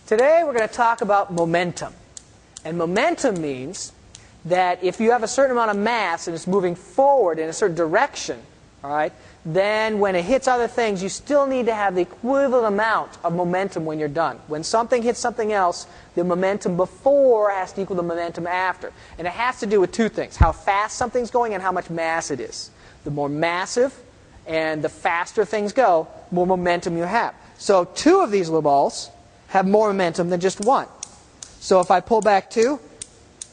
Today we're going to talk about momentum. And momentum means that if you have a certain amount of mass and it's moving forward in a certain direction, all right, then when it hits other things, you still need to have the equivalent amount of momentum when you're done. When something hits something else, the momentum before has to equal the momentum after. And it has to do with two things: how fast something's going and how much mass it is. The more massive and the faster things go, the more momentum you have. So two of these little balls have more momentum than just one. So if I pull back two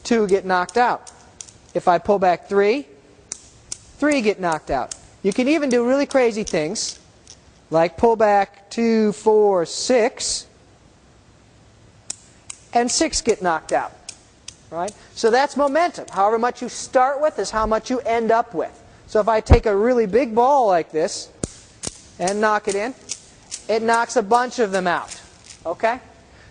get knocked out. If I pull back three get knocked out. You can even do really crazy things, like pull back 2, 4, 6, and 6 get knocked out. Right? So that's momentum. However much you start with is how much you end up with. So if I take a really big ball like this and knock it in, it knocks a bunch of them out. Okay?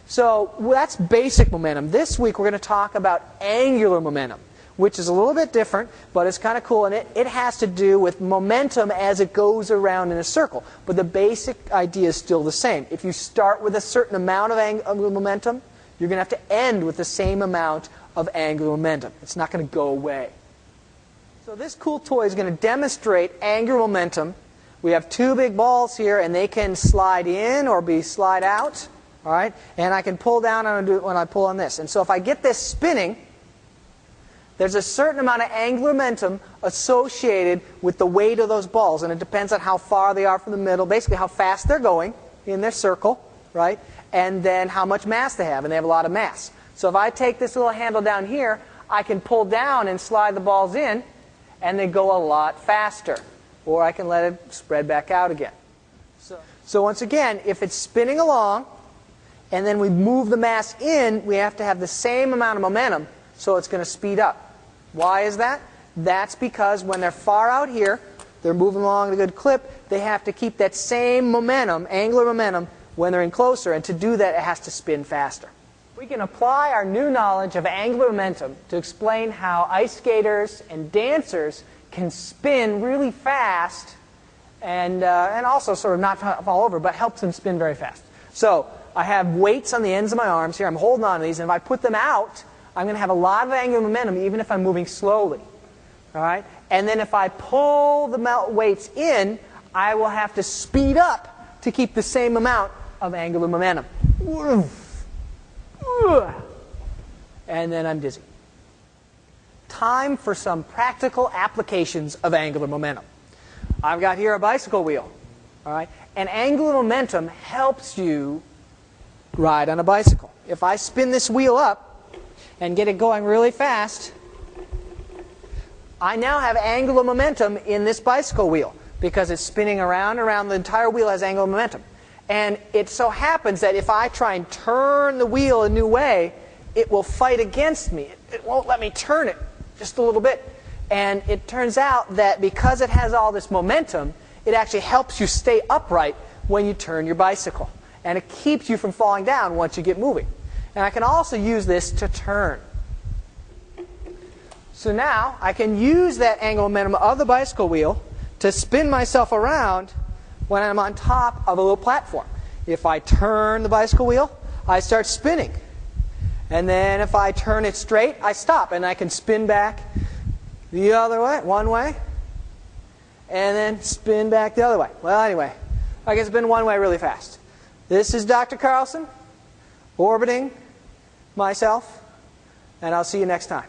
So that's basic momentum. This week we're going to talk about angular momentum, which is a little bit different, but it's kind of cool. And it has to do with momentum as it goes around in a circle. But the basic idea is still the same. If you start with a certain amount of angular momentum, you're going to have to end with the same amount of angular momentum. It's not going to go away. So this cool toy is going to demonstrate angular momentum. We have two big balls here, and they can slide in or be slide out. All right? And I can pull down when I pull on this. And so if I get this spinning, there's a certain amount of angular momentum associated with the weight of those balls. And it depends on how far they are from the middle, basically how fast they're going in their circle, right? And then how much mass they have. And they have a lot of mass. So if I take this little handle down here, I can pull down and slide the balls in, and they go a lot faster. Or I can let it spread back out again. So once again, if it's spinning along, and then we move the mass in, we have to have the same amount of momentum, so it's going to speed up. Why is that? That's because when they're far out here, they're moving along at a good clip, they have to keep that same momentum, angular momentum, when they're in closer, and to do that, it has to spin faster. We can apply our new knowledge of angular momentum to explain how ice skaters and dancers can spin really fast and also sort of not fall over, but helps them spin very fast. So I have weights on the ends of my arms here. I'm holding on to these, and if I put them out, I'm going to have a lot of angular momentum even if I'm moving slowly. All right? And then if I pull the weights in, I will have to speed up to keep the same amount of angular momentum. And then I'm dizzy. Time for some practical applications of angular momentum. I've got here a bicycle wheel. All right? And angular momentum helps you ride on a bicycle. If I spin this wheel up and get it going really fast, I now have angular momentum in this bicycle wheel because it's spinning around and around. The entire wheel has angular momentum. And it so happens that if I try and turn the wheel a new way, it will fight against me. It won't let me turn it just a little bit. And it turns out that because it has all this momentum, it actually helps you stay upright when you turn your bicycle. And it keeps you from falling down once you get moving. And I can also use this to turn. So now I can use that angular momentum of the bicycle wheel to spin myself around when I'm on top of a little platform. If I turn the bicycle wheel, I start spinning. And then if I turn it straight, I stop. And I can spin back the other way, one way, and then spin back the other way. Well, anyway, I can spin one way really fast. This is Dr. Carlson, orbiting myself, and I'll see you next time.